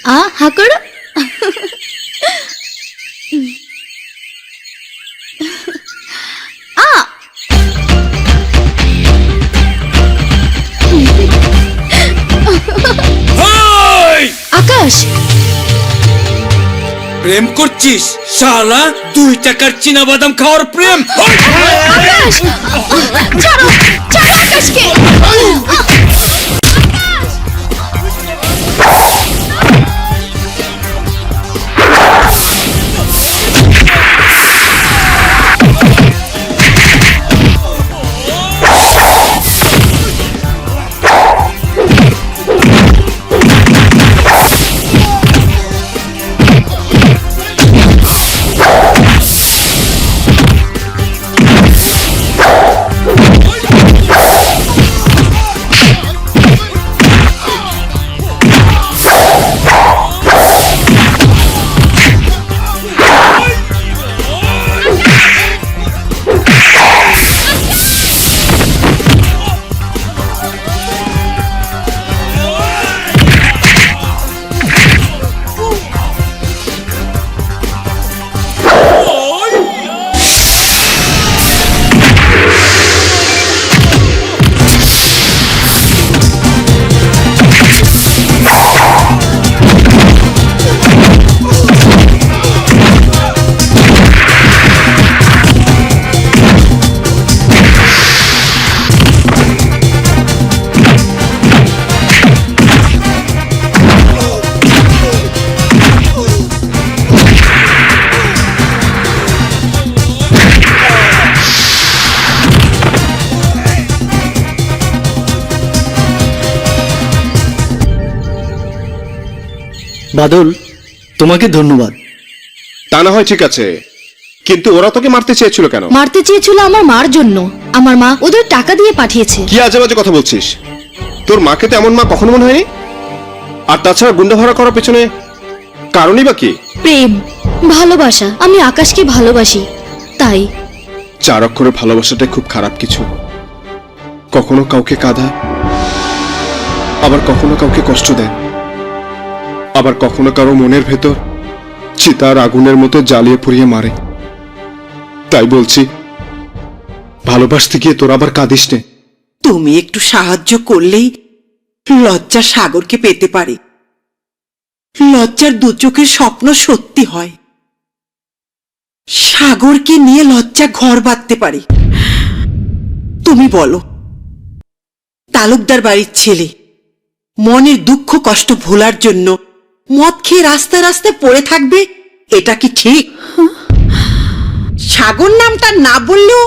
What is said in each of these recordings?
হা করো। আকাশ, প্রেম করছিস শালা? 2 টাকার চীনা বাদাম খাওয়ার প্রেম? আকাশ ছাড়ো, ছাড়ো আকাশকে। বাদল, তোমাকে ধন্যবাদ। তা না হয় ঠিক আছে, কিন্তু ওরা তোকে মারতে চেয়েছিল কেন? মারতে চেয়েছিল আমার মার জন্য। আমার মা ওদের টাকা দিয়ে পাঠিয়েছে। কি আজে বাজে কথা বলছিস? তোর মাকে তো এমন মা কখনো মনে হয়নি। আর তাছাড়া গুন্ডা ভাড়া করার পেছনে কারণই বা কি? প্রেম, ভালোবাসা। আমি আকাশকে ভালোবাসি, তাই। 4 অক্ষরের ভালোবাসাটা খুব খারাপ কিছু। কখনো কাউকে কাঁদায়, আবার কখনো কাউকে কষ্ট দেয়, আবার কখনো কারো মনের ভেতর চিতার আগুনের মতো জ্বালিয়ে পুড়িয়ে মারে। তাই বলছি, ভালোবাসতে গিয়ে তোর আবার কাঁদিস নে। তুমি একটু সাহায্য করলেই লজ্জা সাগরকে পেতে পারে। লজ্জার 2 চোখের স্বপ্ন সত্যি হয়। সাগরকে নিয়ে লজ্জা ঘর বাঁধতে পারে। তুমি বলো, তালুকদার বাড়ির ছেলে মনের দুঃখ কষ্ট ভোলার জন্য মদ খেয়ে রাস্তায় রাস্তায় পড়ে থাকবে? এটা কি ঠিক? সাগর নামটা না বললেও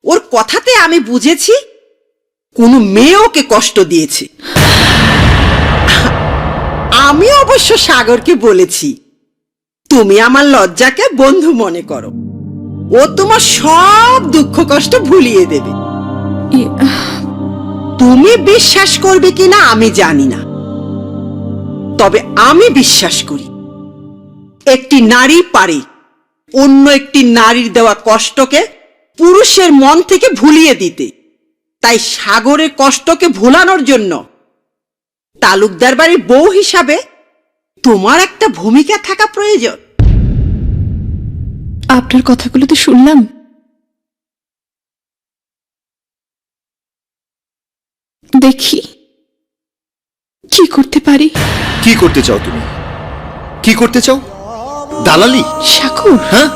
ওর কথাতে আমি বুঝেছি কোনো মেয়ে ওকে কষ্ট দিয়েছে। আমি অবশ্য সাগরকে বলেছি তুমি আমার লজ্জাকে বন্ধু মনে করো, ও তোমার সব দুঃখ কষ্ট ভুলিয়ে দেবে। তুমি বিশ্বাস করবে কিনা আমি জানি না, তবে আমি বিশ্বাস করি একটি নারী পারে অন্য একটি নারীর দেওয়া কষ্টকে পুরুষের মন থেকে ভুলিয়ে দিতে। তাই সাগরের কষ্টকে ভোলানোর জন্য তালুকদার বাড়ির বউ হিসাবে তোমার একটা ভূমিকা থাকা প্রয়োজন। আপনার কথাগুলো তো শুনলাম, দেখি কি করতে পারি। কি করতে চাও তুমি? কি করতে চাও? দালালি? সাগর? হ্যাঁ,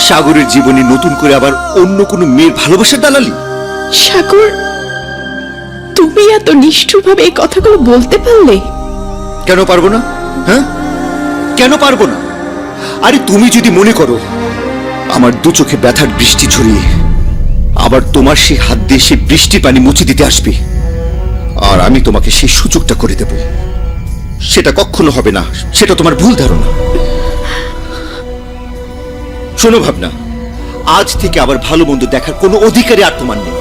সাগরের জীবনে নতুন করে আবার অন্য কোনো মেয়ের ভালোবাসার দালালি? সাগর, তুমি এত নিষ্ঠুরভাবে এই কথাগুলো বলতে পারলে? কেন পারবো না? হ্যাঁ, কেন পারবো না? আরে তুমি যদি মনে করো আমার 2 চোখে ব্যথার বৃষ্টি ঝরিয়ে আবার তোমার সেই হাত দিয়ে সেই বৃষ্টির পানি মুছে দিতে আসবে, আর আমি তোমাকে সেই সুযোগটা করে দেব, সেটা কখনো হবে না। সেটা তোমার ভুল ধারণা। শোনো ভাবনা, আজ থেকে আবার ভালো মন্দ দেখার কোনো অধিকারই আর তোমার নেই।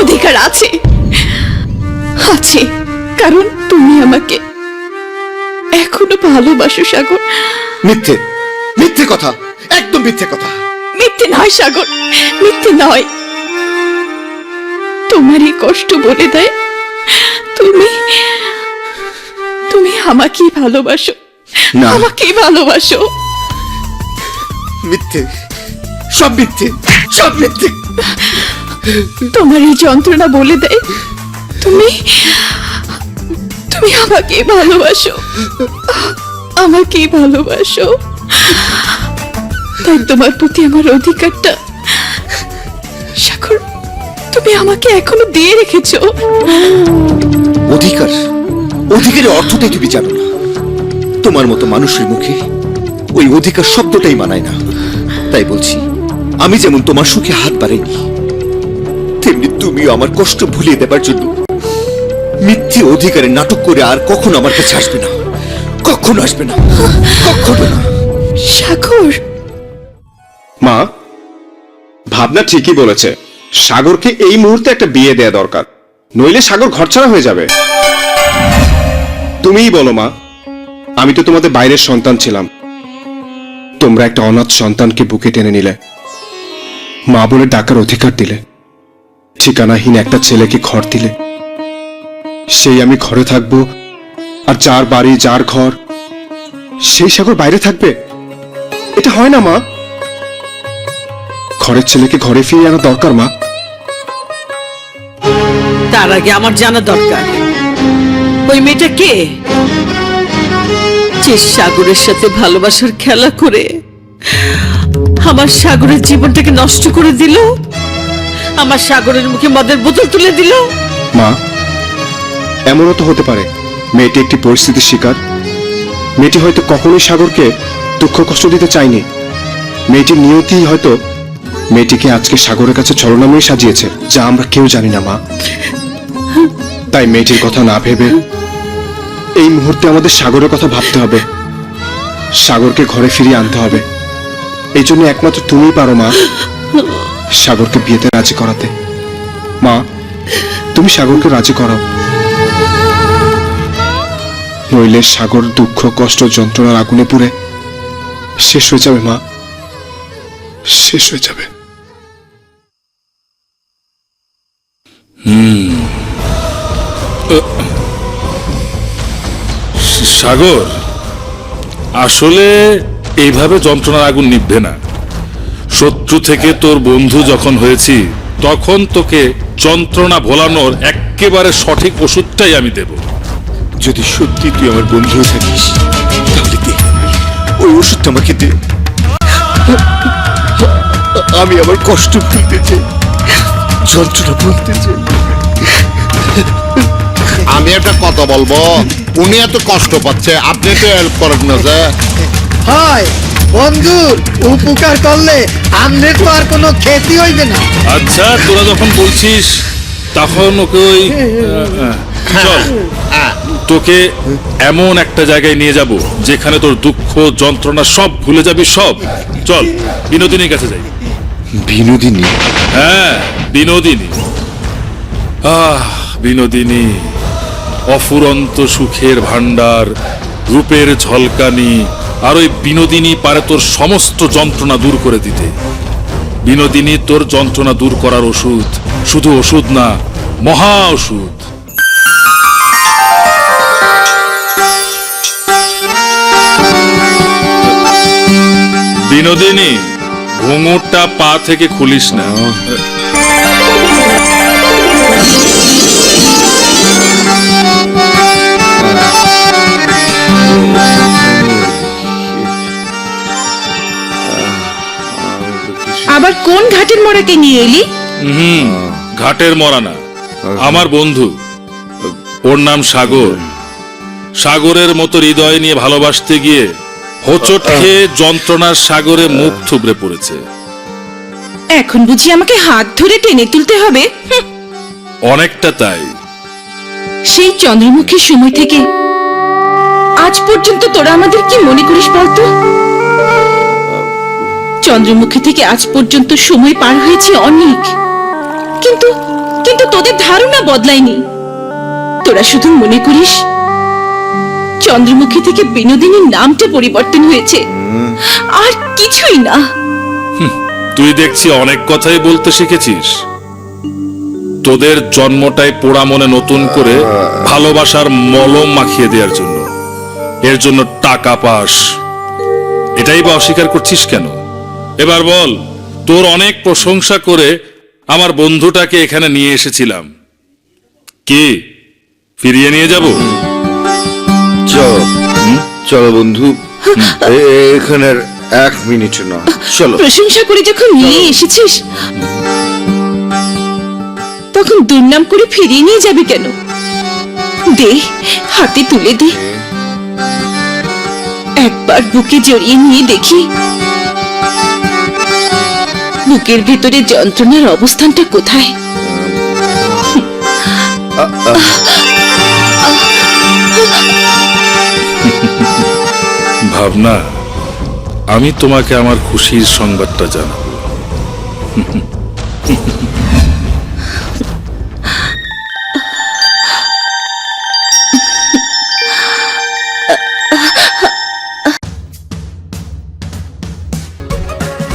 অধিকার আছে, আছে, কারণ তুমি আমাকে এখনো ভালোবাসো সাগর। মিথ্যে, মিথ্যে কথা, একদম মিথ্যে কথা। মিথ্যে নয় সাগর, মিথ্যে নয়। তোমারই কষ্ট বলে দেয় তুমি তুমি আমাকেই ভালোবাসো, না। আমাকেই ভালোবাসো। মিথ্যে, সব মিথ্যে, সব মিথ্যে। তোমার এই যন্ত্রণা বলে দেয় তুমি তুমি আমাকেই ভালোবাসো, আমাকেই ভালোবাসো। তাই তোমার প্রতি আমার অধিকারটা সাগর তুমি আমাকে এখনো দিয়ে রেখেছো। অধিকার, অধিকারের অর্থটাই তুমি জানো না। তোমার মতো মানুষের মুখে ওই অধিকার শব্দটাই মানায় না। তাই বলছি, আমি যেমন তোমার সুখে হাত বাড়াইনি, তেমনি তুমিও আমার কষ্ট ভুলিয়ে দেবার জন্য মিথ্যে অধিকারের নাটক করে আর কখনো আমার কাছে আসবে না, কখনো আসবে না, কখনো না। সাগর, মা, ভাবনা ঠিকই বলেছে। সাগরকে এই মুহূর্তে একটা বিয়ে দেয়া দরকার, নইলে সাগর ঘরছাড়া হয়ে যাবে। তুমিই বলো মা, আমি তো তোমাদের বাইরের সন্তান ছিলাম, তোমরা একটা অনাথ সন্তানকে বুকে টেনে নিলে, মা বলে ডাকার অধিকার দিলে, ঠিকানাহীন একটা ছেলেকে ঘর দিলে। সেই আমি ঘরে থাকবো, আর যার বাড়ি যার ঘর, সেই সাগর বাইরে থাকবে? এটা হয় না মা। ঘরের ছেলেকে ঘরে ফিরিয়ে আনা দরকার মা। তার আগে আমার জানা দরকার ওই মেয়েটা কে, যে সাগরের সাথে ভালোবাসার খেলা করে আমার সাগরের জীবনটাকে নষ্ট করে দিল, আমার সাগরের মুখে মদের বোতল তুলে দিল। মা, এমনও তো হতে পারে মেয়েটি একটি পরিস্থিতির শিকার। মেয়েটি হয়তো কখনোই সাগরকে দুঃখ কষ্ট দিতে চায়নি। মেয়েটির নিয়তি হয়তো মেয়েটিকে আজকে সাগরের কাছে ছলনাময়ী সাজিয়েছে, যা আমরা কেউ জানি না মা। তাই মেয়েটির কথা না ভেবে এই মুহূর্তে আমাদের সাগরের কথা ভাবতে হবে, সাগরকে ঘরে ফিরিয়ে আনতে হবে। এই জন্য একমাত্র তুমিই পারো মা সাগরকে বিয়েতে রাজি করাতে। মা, তুমি সাগরকে রাজি করাও, নইলে সাগর দুঃখ কষ্ট যন্ত্রণার আগুনে পুড়ে শেষ হয়ে যাবে মা, শেষ হয়ে যাবে। সাগর, আসলে এইভাবে যন্ত্রণার আগুন নিভবে না। শত্রু থেকে তোর বন্ধু যখন হয়েছি, তখন তোকে যন্ত্রণা ভোলানোর একেবারে সঠিক ওষুধটাই আমি দেব। যদি সত্যি তুই আমার বন্ধু হয়ে থাকিস, তাহলে দে, ওই ওষুধটা আমাকে দে। আমি আমার কষ্ট ভুলতে চাই, যন্ত্রণা ভুলতে চাই। আমি একটা কথা বলবো, উনি এত কষ্ট পাচ্ছে, আপনি একটু হেল্প করেন না যে। হয় বন্ধুর উপকার করলে আমনের তো আর কোনো ক্ষতি হইবে না। আচ্ছা, তোরা যখন বলছিস তখন ওকে ওই চল, তোকে এমন একটা জায়গায় নিয়ে যাব যেখানে তোর দুঃখ যন্ত্রণা সব ভুলে যাবি, সব। চল, বিনোদিনীর কাছে যাই। বিনোদিনী? হ্যাঁ, বিনোদিনী। বিনোদিনী, অফুরন্ত সুখের ভান্ডার, রূপের ঝলকানি। আর ওই বিনোদিনী পারে তোর সমস্ত যন্ত্রণা দূর করে দিতে। বিনোদিনী তোর যন্ত্রণা দূর করার ওষুধ, শুধু ওষুধ না, মহা ওষুধ। বিনোদিনী, ঘুঙুরটা পা থেকে খুলিস না। আবার কোন ঘাটের মোড়াকে নিয়ে এলি? ঘাটের মরা না, আমার বন্ধু। ওর নাম সাগর। সাগরের মতো হৃদয় নিয়ে ভালোবাসতে গিয়ে হোঁচট খেয়ে যন্ত্রণার সাগরে মুখ থুবড়ে পড়েছে। এখন বুঝি আমাকে হাত ধরে টেনে তুলতে হবে? অনেকটা তাই। সেই চন্দ্রমুখীর সময় থেকে আজ পর্যন্ত তোরা আমাদের কি মনে করিস বলতো? চন্দ্রমুখী থেকে আজ পর্যন্ত সময় পার হয়েছে অনেক, কিন্তু কিন্তু তোদের ধারণা বদলায়নি। তোরা শুধু মনে করিস চন্দ্রমুখী থেকে বিনোদিনীর নামটা পরিবর্তন হয়েছে, আর কিছুই না। তুই দেখছি অনেক কথাই বলতে শিখেছিস। তোদের জন্মটাই পোড়া মনে নতুন করে ভালোবাসার মলম মাখিয়ে দেওয়ার জন্য। এর জন্য টাকা পাস, এটাই বা অস্বীকার করছিস কেন? এবার বল, তোর অনেক প্রশংসা করে আমার বন্ধুটাকে এখানে নিয়ে এসেছিলাম, কি ফিরিয়ে নিয়ে যাব? চলো চলো বন্ধু, এখানের 1 মিনিট না, চলো। প্রশংসা করে যখন নিয়ে এসেছিস তখন দুর্নাম করে ফিরিয়ে নিয়ে যাবে কেন? দে, হাতে তুলে দে, একবার বুকে জড়িয়ে নিয়ে দেখি বুকের ভেতরে যন্ত্রণার অবস্থানটা কোথায়। ভাবনা, আমি তোমাকে আমার খুশির সংবাদটা জানাবো।